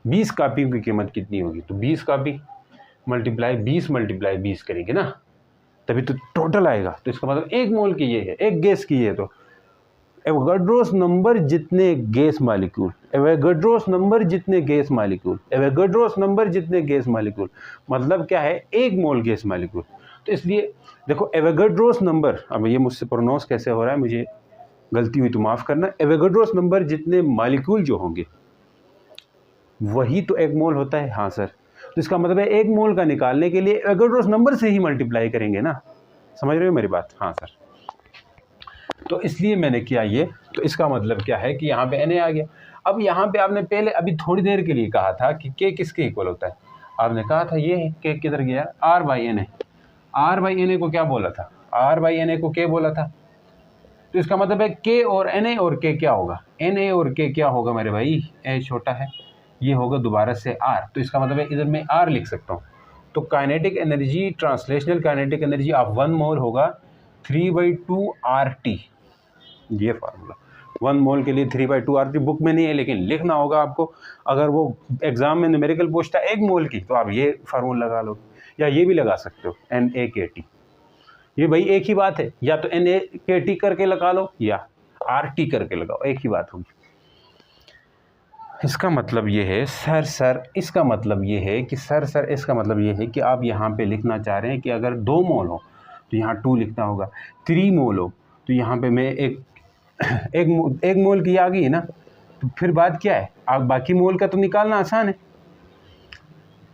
20 कापियों की कीमत कितनी होगी? तो 20 कापी मल्टीप्लाई 20 करेंगे ना, तभी तो टोटल आएगा। तो इसका मतलब 1 मोल की ये है, 1 गैस की है। तो एवोगाड्रोस नंबर जितने गैस मॉलिक्यूल, एवोगाड्रोस नंबर जितने गैस मॉलिक्यूल, एवोगाड्रोस नंबर जितने गैस मॉलिक्यूल, मतलब क्या है? 1 मोल गैस मॉलिक्यूल। तो इसलिए देखो एवोगाड्रोस नंबर, अब ये मुझसे प्रोनाउंस कैसे हो रहा है, मुझे गलती हुई तो माफ़ करना। एवोगाड्रोस नंबर जितने मॉलिक्यूल जो होंगे वही तो 1 मोल होता है। हाँ सर, तो इसका मतलब है 1 मोल का निकालने के लिए एवोगाड्रोस नंबर से ही मल्टीप्लाई करेंगे ना। समझ रहे हो मेरी बात? हाँ सर, तो इसलिए मैंने किया ये। तो इसका मतलब क्या है कि यहाँ पे Na आ गया। अब यहाँ पे आपने पहले अभी थोड़ी देर के लिए कहा था कि K किसके इक्वल होता है? आपने कहा था ये है, K किधर गया? R/Na। R/Na को क्या बोला था? R/Na को K बोला था। तो इसका मतलब है K और Na और K क्या होगा? Na और K क्या होगा मेरे भाई? A छोटा है, ये होगा दोबारा से R। तो इसका मतलब है इधर मैं R लिख सकता हूँ। तो kinetic energy, translational kinetic energy of 1 मोल होगा 3/2 RT। ये फार्मूला 1 मोल के लिए 3/2 RT बुक में नहीं है, लेकिन लिखना होगा आपको। अगर वो एग्जाम में न्यूमेरिकल पूछता है 1 मोल की, तो आप ये फार्मूला लगा लो, या ये भी लगा सकते हो NaKT। ये भाई एक ही बात है, या तो NaKT करके लगा लो या RT करके लगाओ, एक ही बात होगी। इसका मतलब ये है सर, इसका मतलब ये है कि सर, इसका मतलब ये है कि आप यहाँ पे लिखना चाह रहे हैं कि अगर 2 मोल हो तो यहाँ 2 लिखना होगा, 3 मोल हो तो यहाँ पे मैं एक मोल की आ गई है ना। तो फिर बात क्या है? आप बाकी मोल का तो निकालना आसान है।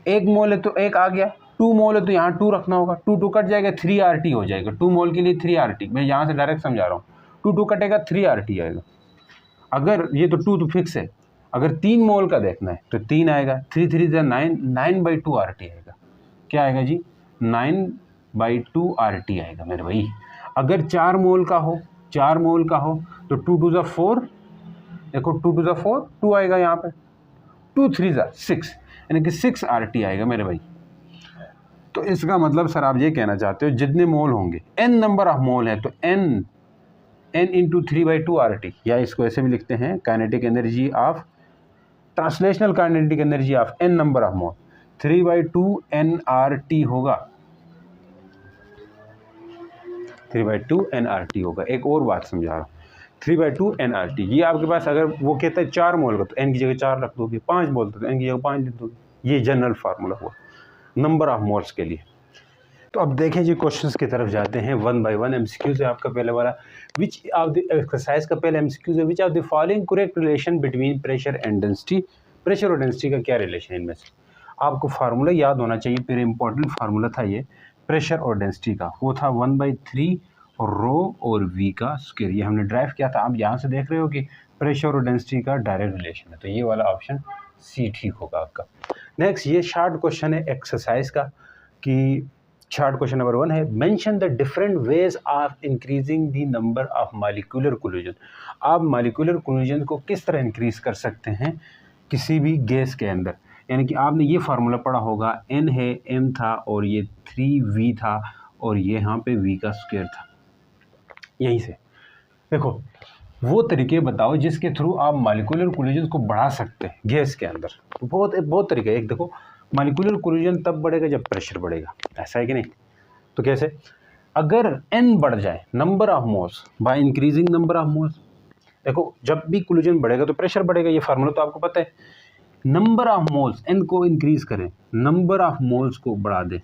1 मोल है तो 1 आ गया, 2 मोल है तो यहाँ 2 रखना होगा, 2 कट जाएगा, 3RT हो जाएगा। 2 मोल के लिए 3RT, मैं यहाँ से डायरेक्ट समझा रहा हूँ। 2 कटेगा, 3RT आएगा। अगर ये तो 2 तो फिक्स है। अगर 3 मोल का देखना है तो 3 आएगा, 3 3 9, 9/2 RT आएगा। क्या आएगा जी? 9/2 RT आएगा मेरे भाई। अगर 4 मोल का हो, 4 मोल का हो तो 2 2 4, देखो 2 2 4, 2 आएगा यहाँ पे, 2 3 6, यानी कि 6 RT आएगा मेरे भाई। तो इसका मतलब सर आप ये कहना चाहते हो जितने मोल होंगे, n नंबर ऑफ मोल है तो n इंटू 3/2 RT, या इसको ऐसे भी लिखते हैं kinetic energy of, translational kinetic energy of n number of mole 3/2 nRT होगा, 3/2 nRT होगा। एक और बात समझा रहा हूँ, 3/2 nRT। ये आपके पास अगर वो कहता है 4 मोल का तो n की जगह 4 रख दोगे, 5 मोल तो n की जगह 5 लिख दोगे। ये जनरल फार्मूला हुआ नंबर ऑफ मोल्स के लिए। तो अब देखें जी क्वेश्चंस की तरफ जाते हैं 1 by 1। MCQ है आपका पहले वाला, विच ऑफ द एक्सरसाइज का पहले MCQ है, which of the following correct relation between pressure and density. Pressure और डेंसिटी का क्या रिलेशन है इनमें से? आपको फार्मूला याद होना चाहिए, फिर इंपॉर्टेंट फार्मूला था ये प्रेशर और डेंसिटी का, वो था 1/3 रो और V का स्क्वायर। ये हमने ड्राइव किया था। आप यहाँ से देख रहे हो कि प्रेशर और डेंसिटी का डायरेक्ट रिलेशन है, तो ये वाला ऑप्शन C ठीक होगा आपका। नेक्स्ट ये शार्ट क्वेश्चन है एक्सरसाइज का, कि शार्ट क्वेश्चन नंबर 1 है, mention the different ways of increasing the number of molecular collision. आप मॉलिक्यूलर कोलिजन को किस तरह इंक्रीज कर सकते हैं किसी भी गैस के अंदर? यानी कि आपने ये फार्मूला पढ़ा होगा, n है, m था और ये 3V था और ये यहाँ पे V का स्क्वायर था। यहीं से देखो वो तरीके बताओ जिसके थ्रू आप मॉलिक्यूलर कोलिजन को बढ़ा सकते हैं गैस के अंदर। तो बहुत तरीके। एक देखो, मॉलिक्यूलर कोलिजन तब बढ़ेगा जब प्रेशर बढ़ेगा, ऐसा है कि नहीं? तो कैसे? अगर n बढ़ जाए, number of moles by increasing number of moles. देखो जब भी कोलिजन बढ़ेगा तो प्रेशर बढ़ेगा, ये फार्मूला तो आपको पता है। नंबर ऑफ मोल्स, n को इंक्रीज करें, नंबर ऑफ मोल्स को बढ़ा दें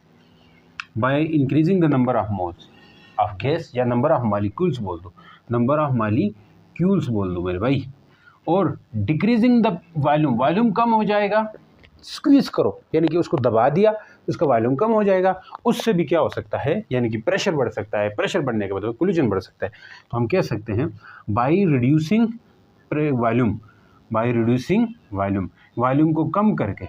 bye increasing the number of moles of gas, या नंबर ऑफ मॉलिक्यूल्स बोल दो, नंबर ऑफ मॉलिक्यूल्स बोल दो मेरे भाई। और डिक्रीजिंग द वॉल्यूम, वॉल्यूम कम हो जाएगा, स्क्वीज करो यानी कि उसको दबा दिया, उसका वॉल्यूम कम हो जाएगा। उससे भी क्या हो सकता है, यानी कि प्रेशर बढ़ सकता है। प्रेशर बढ़ने के मतलब कोलिजन बढ़ सकता है। तो हम कह सकते हैं by reducing volume, by reducing volume, volume को कम करके,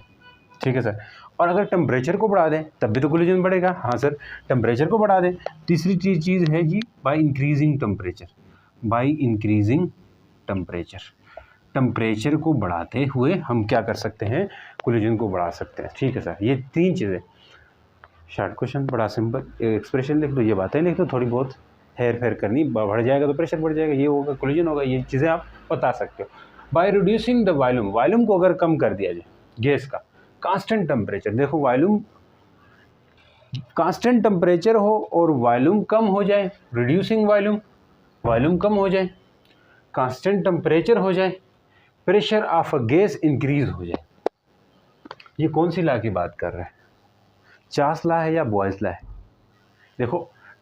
ठीक है सर। और अगर टेम्परेचर को बढ़ा दें तब भी तो कोलिजन बढ़ेगा, हाँ सर, टेम्परेचर को बढ़ा दें। तीसरी चीज़ है जी by increasing temperature, by increasing temperature, temperature को बढ़ाते हुए हम क्या कर सकते हैं, कोलिजन को बढ़ा सकते हैं, ठीक है सर। ये तीन चीज़ें, शॉर्ट क्वेश्चन, बड़ा सिंपल, एक्सप्रेशन लिख लो, ये बातें लिख लो, थोड़ी बहुत हेर फेर करनी, बढ़ जाएगा तो प्रेशर बढ़ जाएगा, ये होगा कोलिजन होगा, ये चीज़ें आप बता सकते हो। By reducing the volume, volume को अगर कम कर दिया जाए गैस का, कांस्टेंट टेम्परेचर, देखो वॉल्यूम कांस्टेंट टेम्परेचर हो और वॉल्यूम कम हो जाए, रिड्यूसिंग वॉल्यूम, वॉल्यूम कम हो जाए, कांस्टेंट टेम्परेचर हो जाए, pressure of a gas increase हो जाए। ये कौन सी लॉ की बात कर रहे हैं, चार्ल्स लॉ है या बॉयल्स लॉ है? देखो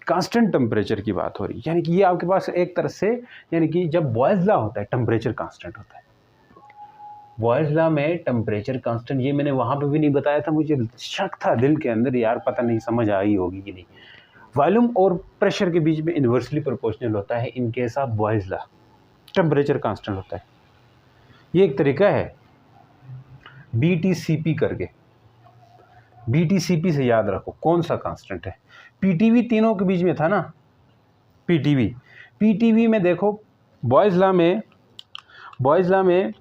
कांस्टेंट टेम्परेचर की बात हो रही है, यानी कि ये आपके पास एक तरह से, यानी कि जब बॉयल्स लॉ होता है टेम्परेचर कांस्टेंट होता है। बॉयल्स लॉ में टेम्परेचर कांस्टेंट, ये मैंने वहाँ पे भी नहीं बताया था, मुझे शक था दिल के अंदर यार, पता नहीं समझ आई होगी कि नहीं। वॉल्यूम और प्रेशर के बीच में इन्वर्सली प्रोपोर्शनल होता है in case of Boyle's law, temperature constant होता है। ये एक तरीका है BTCP करके, BTCP से याद रखो कौन सा कांस्टेंट है। PTV तीनों के बीच में था ना, PTV में देखो बॉयल्स लॉ में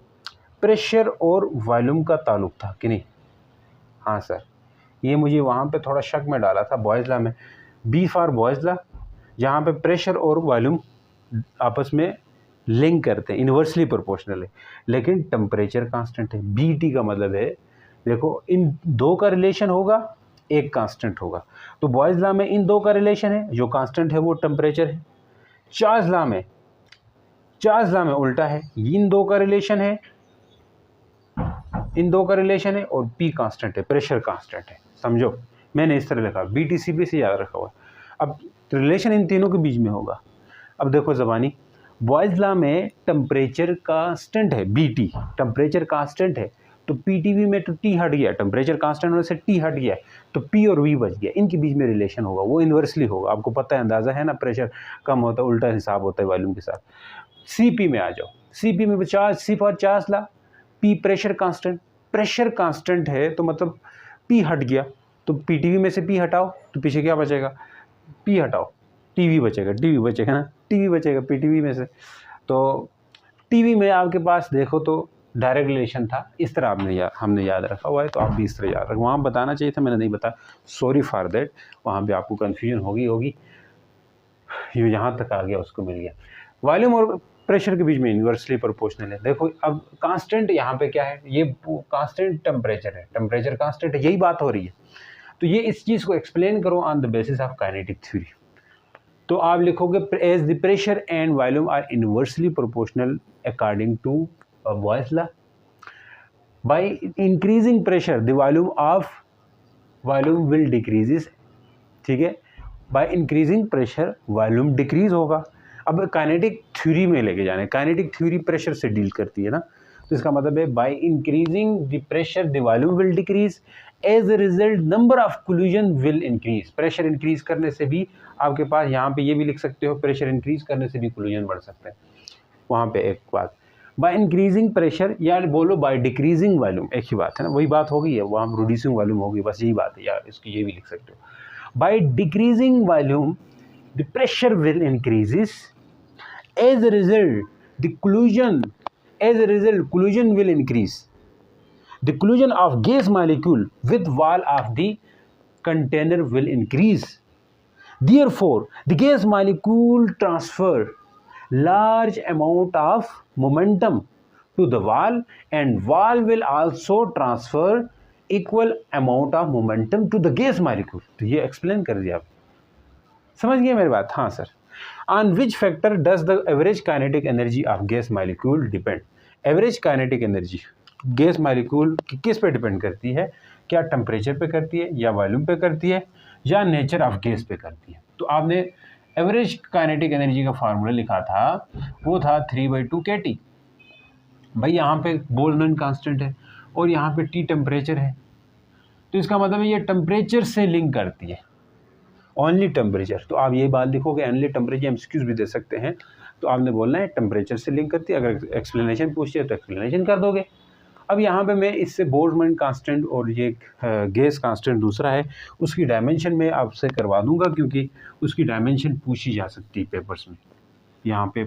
प्रेशर और वॉल्यूम का ताल्लुक था कि नहीं, हाँ सर, ये मुझे वहाँ पे थोड़ा शक में डाला था बॉयल्स लॉ में, B फॉर बॉयल्स लॉ, जहाँ पे प्रेशर और वॉल्यूम आपस में लिंक करते हैं, इन्वर्सली प्रोपोर्शनल है, लेकिन टेम्परेचर कांस्टेंट है। BT का मतलब है, देखो इन दो का रिलेशन होगा, एक कांस्टेंट होगा, तो बॉयल्स लॉ में इन दो का रिलेशन है, जो कांस्टेंट है वो टेम्परेचर है। चार्ल्स लॉ में उल्टा है, इन दो का रिलेशन है, और P कांस्टेंट है, प्रेशर कांस्टेंट है, समझो, मैंने इस तरह लिखा, BTCP से याद रखा हुआ। अब रिलेशन इन तीनों के बीच में होगा। अब देखो ज़बानी, बॉयल्स लॉ में टेम्परेचर कांस्टेंट है, BT टेम्परेचर कांस्टेंट है, तो PTV में तो T हट गया, टेम्परेचर कांस्टेंट होने से T हट गया, तो P और V बच गया, इनके बीच में रिलेशन होगा, वो इन्वर्सली होगा। आपको पता है, अंदाज़ा है ना, प्रेशर कम होता है उल्टा हिसाब होता है वॉल्यूम के साथ। CP में आ जाओ, CP में C for Charles law, P pressure constant है, तो मतलब P हट गया, तो PTV में से P हटाओ तो पीछे क्या बचेगा, P हटाओ, TV बचेगा ना, TV बचेगा PTV में से। तो TV में आपके पास देखो तो डायरेक्ट रिलेशन था, इस तरह हमने याद रखा हुआ है, तो आप भी इस तरह याद रखो। वहाँ बताना चाहिए था, मैंने नहीं बताया, सॉरी फॉर दैट, वहाँ पे आपको कन्फ्यूजन होगी, ये यहाँ तक आ गया, उसको मिल गया। वॉल्यूम और प्रेशर के बीच में इन्वर्सली प्रोपोर्शनल है। देखो अब कांस्टेंट यहाँ पे क्या है, ये कांस्टेंट टेम्परेचर है, टेम्परेचर कांस्टेंट है, यही बात हो रही है। तो ये इस चीज़ को एक्सप्लेन करो on the basis of kinetic theory. तो आप लिखोगे as the pressure and volume are inversely proportional according to Boyle's law, by increasing pressure the volume will decreases, ठीक है, by increasing pressure volume decrease होगा। अब काइनेटिक थ्योरी में लेके जाने, काइनेटिक थ्योरी प्रेशर से डील करती है ना, तो इसका मतलब है by increasing the pressure the volume will decrease, as a result number of collision will increase. Pressure increase करने से भी आपके पास यहाँ पे ये भी लिख सकते हो, प्रेशर इंक्रीज करने से भी कोलिजन बढ़ सकते हैं। वहाँ पे एक बात, बाय इंक्रीजिंग प्रेशर या बोलो बाय डिक्रीजिंग वॉल्यूम, एक ही बात है ना, वही बात हो गई है, वहाँ रिड्यूसिंग वॉल्यूम होगी, बस यही बात है यार, इसकी ये भी लिख सकते हो। By decreasing volume the pressure will increases, as a result collision will increase, the collision of gas molecule with wall of the container will increase, therefore the gas molecule transfer large amount of momentum to the wall, and wall will also transfer equal amount of momentum to the gas molecule। तो ये एक्सप्लेन कर दिया, समझ गए मेरी बात? हाँ sir. On which factor does the average kinetic energy of gas molecule depend? Average kinetic energy gas molecule किस पे डिपेंड करती है? क्या टेम्परेचर पे करती है, या वॉल्यूम पे करती है, या नेचर ऑफ गैस पे करती है? तो आपने एवरेज काइनेटिक एनर्जी का फार्मूला लिखा था, वो था 3/2 kT। भाई यहाँ पे बोल्ट्जमैन कांस्टेंट है और यहाँ पे T टेम्परेचर है, तो इसका मतलब ये टेम्परेचर से लिंक करती है, ओनली टेम्परेचर, तो आप ये बात लिखोगे ओनली टेम्परेचर, एमसीक्यूज भी दे सकते हैं, तो आपने बोलना है टेम्परेचर से लिंक करती है, अगर एक्सप्लेनेशन पूछती है तो एक्सप्लेनेशन कर दोगे। अब यहाँ पे मैं इससे बोल्ट्जमैन कांस्टेंट और ये गैस कांस्टेंट दूसरा है उसकी डायमेंशन में आपसे करवा दूंगा, क्योंकि उसकी डायमेंशन पूछी जा सकती है पेपर्स में, यहाँ पे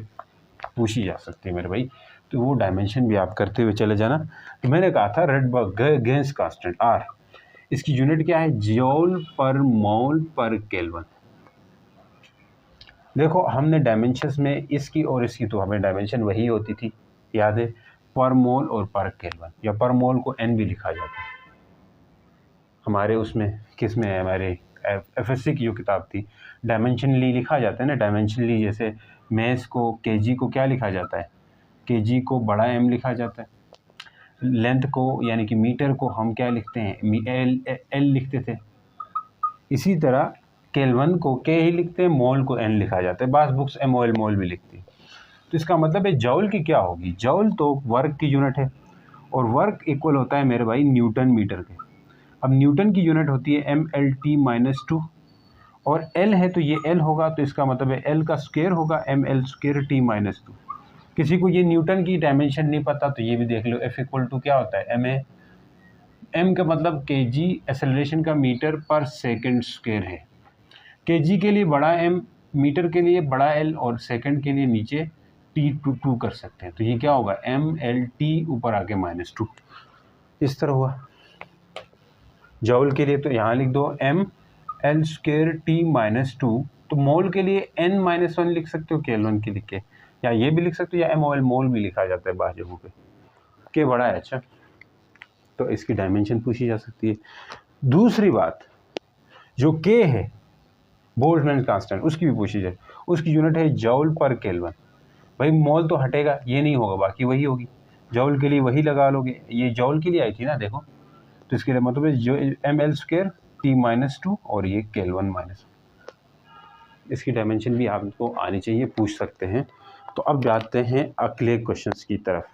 पूछी जा सकती है मेरे भाई, तो वो डायमेंशन भी आप करते हुए चले जाना। तो मैंने कहा था रेडबर्ग गैस कांस्टेंट आर, इसकी यूनिट क्या है, जूल पर मोल पर केल्विन। देखो हमने डायमेंशंस में इसकी और इसकी तो हमें डायमेंशन वही होती थी, याद है, पर मोल और पर केल्विन, या पर मोल को एन भी लिखा जाता है हमारे उसमें, किस में है, हमारे एफएससी की जो किताब थी डायमेंशनली लिखा जाता है ना, डायमेंशनली, जैसे मैथ्स को केजी को क्या लिखा जाता है, केजी को बड़ा एम लिखा जाता है, लेंथ को यानी कि मीटर को हम क्या लिखते हैं, एल लिखते थे, इसी तरह केल्विन को के ही लिखते हैं, मोल को एन लिखा जाता है, बास बुक्स एमओएल मोल भी लिखती है। तो इसका मतलब है जौल की क्या होगी, जौल तो वर्क की यूनिट है, और वर्क इक्वल होता है मेरे भाई न्यूटन मीटर के। अब न्यूटन की यूनिट होती है MLT-2, और एल है तो ये एल होगा, तो इसका मतलब है एल का स्क्वायर होगा ML²T-2। किसी को ये न्यूटन की डायमेंशन नहीं पता तो ये भी देख लो, F इक्वल टू क्या होता है MA, M का मतलब केजी एक्सेलरेशन का मीटर पर सेकंड स्क्वायर है, केजी के लिए बड़ा M, मीटर के लिए बड़ा L, और सेकंड के लिए नीचे T2 कर सकते हैं, तो ये क्या होगा MLT ऊपर आके -2, इस तरह हुआ। जौल के लिए तो यहाँ लिख दो ML²T-2, तो मोल के लिए n-1 लिख सकते हो केल्विन के लिख के, या ये भी लिख सकते हो, या MOL मोल भी लिखा जाता है बाहर जगहों पे, के बड़ा है। अच्छा, तो इसकी डायमेंशन पूछी जा सकती है। दूसरी बात, जो के है बोल्ट्जमैन कांस्टेंट, उसकी भी पूछी जाए, उसकी यूनिट है जौल पर केल्विन। भाई मोल तो हटेगा, ये नहीं होगा, बाकी वही होगी, जौल के लिए वही लगा लोगे, ये जौल के लिए आई थी ना, देखो, तो इसके लिए मतलब जो ML²T-2 और ये केल्विन माइनस, इसकी डायमेंशन भी आपको आनी चाहिए, पूछ सकते हैं। तो अब जाते हैं अगले क्वेश्चंस की तरफ।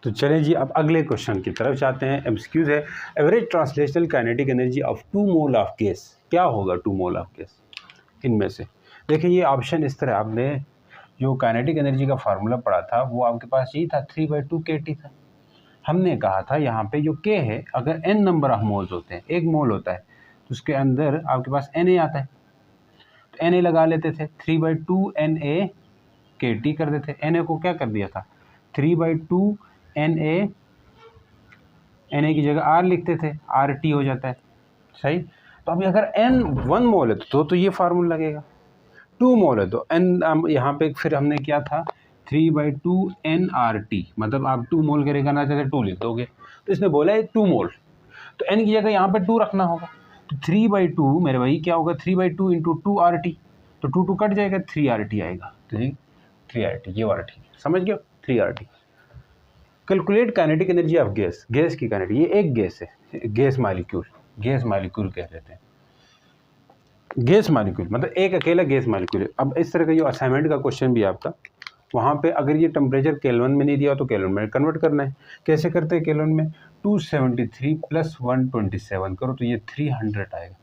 तो चलें जी, अब अगले क्वेश्चन की तरफ जाते हैं। एमसीक्यूज है, average translational kinetic energy of 2 mole of gas, क्या होगा 2 मोल ऑफ गैस इनमें से। देखिए ये ऑप्शन इस तरह, आपने जो काइनेटिक एनर्जी का फार्मूला पढ़ा था वो आपके पास यही था, 3/2 kT था। हमने कहा था यहाँ पे जो k है, अगर n नंबर ऑफ मोल्स होते हैं, एक मोल होता है तो उसके अंदर आपके पास Na आता है, तो Na लगा लेते थे, 3/2 Na kT कर देते, Na को क्या कर दिया था 3/2 Na की जगह R लिखते थे, RT हो जाता है, सही। तो अभी अगर n 1 मोल है तो ये फार्मूला लगेगा, 2 मोल है तो n, यहाँ पे फिर हमने क्या था 3/2 nRT, मतलब आप 2 मोल करेगा ना चाहते 2 लिख दोगे, तो इसने बोला है 2 मोल, तो n की जगह यहाँ पे 2 रखना होगा, तो 3/2 मेरे भाई क्या होगा 3/2 × 2RT, तो 2 कट जाएगा, 3RT आएगा, तो 3RT, ये RT समझ गए, 3RT। Calculate kinetic energy of gas, gas की काइनेटिक, ये एक गैस है, गैस मालिक्यूल, गैस मालिक्यूल कह देते हैं, गैस मालिक्यूल मतलब एक अकेला गैस मालिक्यूल है। अब इस तरह का जो असाइनमेंट का क्वेश्चन भी आपका, वहाँ पे अगर ये टेम्परेचर केल्विन में नहीं दिया तो केल्विन में कन्वर्ट करना है, कैसे करते हैं केल्विन में, 273 + 127 करो तो ये 300 आएगा,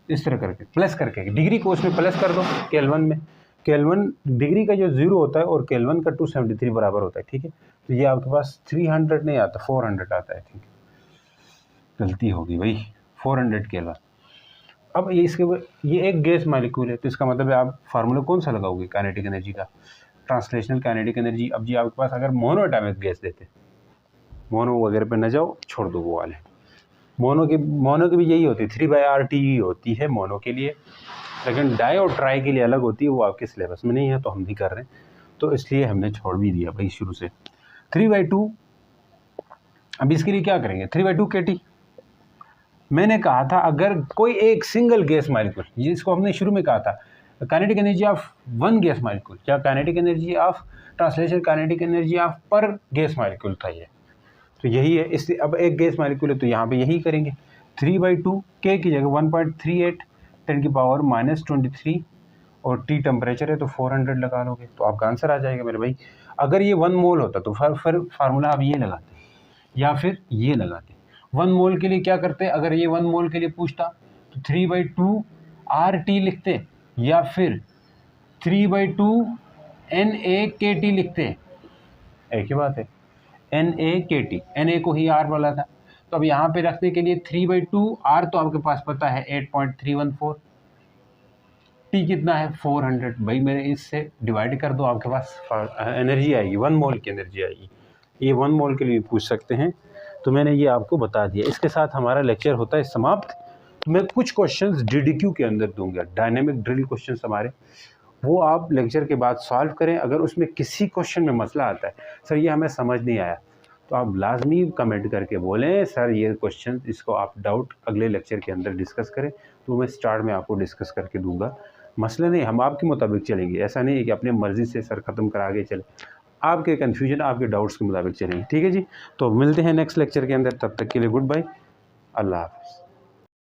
इस तरह करके प्लस करके, डिग्री को उसमें प्लस कर दो केल्विन में, केल्विन डिग्री का जो 0 होता है और केल्विन का 273 बराबर होता है, ठीक है। तो ये आपके पास 300 नहीं आता, 400 आता है, ठीक है, गलती होगी भाई, 400 केल्विन। अब ये एक गैस मालिक्यूल है, तो इसका मतलब है आप फार्मूला कौन सा लगाओगे काइनेटिक एनर्जी का, ट्रांसलेशनल काइनेटिक एनर्जी। अब जी आपके पास अगर मोनो एटॉमिक गैस देते, मोनो वगैरह पे न जाओ, छोड़ दो वो वाले, मोनो की भी यही होती है, 3/RT होती है मोनो के लिए, लेकिन डाई और ट्राई के लिए अलग होती है, वो आपके सिलेबस में नहीं है, तो हम भी कर रहे हैं, तो इसलिए हमने छोड़ भी दिया भाई शुरू से। 3/2, अब इसके लिए क्या करेंगे, 3/2 kT। मैंने कहा था अगर कोई एक सिंगल गैस मालिक्यूल, जिसको हमने शुरू में कहा था kinetic energy of 1 gas molecule, या kinetic energy of translation kinetic energy of per gas molecule था ये, तो यही है। इसलिए अब एक गैस मालिक्यूल है तो यहाँ पे यही करेंगे, 3/2 k की जगह 1.38 10⁻⁻23, और T टेम्परेचर है तो 400 लगा लोगे, तो आपका आंसर आ जाएगा मेरे भाई। अगर ये 1 मोल होता तो फिर फार्मूला आप ये लगाते या फिर ये लगाते। 1 मोल के लिए क्या करते, अगर ये 1 मोल के लिए पूछता तो 3/2 RT लिखते या फिर 3/2 NA/KT लिखते? एक ही बात है, NA/KT, NA को ही R बोला था। तो अब यहाँ पे रखने के लिए 3/2 R तो आपके पास पता है 8.314, T कितना है 400, भाई मेरे इससे डिवाइड कर दो, आपके पास एनर्जी आएगी, 1 मोल की एनर्जी आएगी। ये 1 मोल के लिए पूछ सकते हैं, तो मैंने ये आपको बता दिया। इसके साथ हमारा लेक्चर होता है समाप्त। तो मैं कुछ क्वेश्चंस DDQ के अंदर दूंगा, डायनेमिक ड्रिल क्वेश्चंस हमारे, वो आप लेक्चर के बाद सॉल्व करें। अगर उसमें किसी क्वेश्चन में मसला आता है, सर ये हमें समझ नहीं आया, तो आप लाजमी कमेंट करके बोलें सर ये क्वेश्चन, इसको आप डाउट अगले लेक्चर के अंदर डिस्कस करें, तो मैं स्टार्ट में आपको डिस्कस करके दूंगा। मसला नहीं, हम आपके मुताबिक चलेंगे, ऐसा नहीं है कि अपनी मर्ज़ी से सर ख़त्म करा के चले, आपके कन्फ्यूजन आपके डाउट्स के मुताबिक चलेंगे। ठीक है जी, तो मिलते हैं नेक्स्ट लेक्चर के अंदर, तब तक के लिए गुड बाय, अल्लाह हाफ़िज़।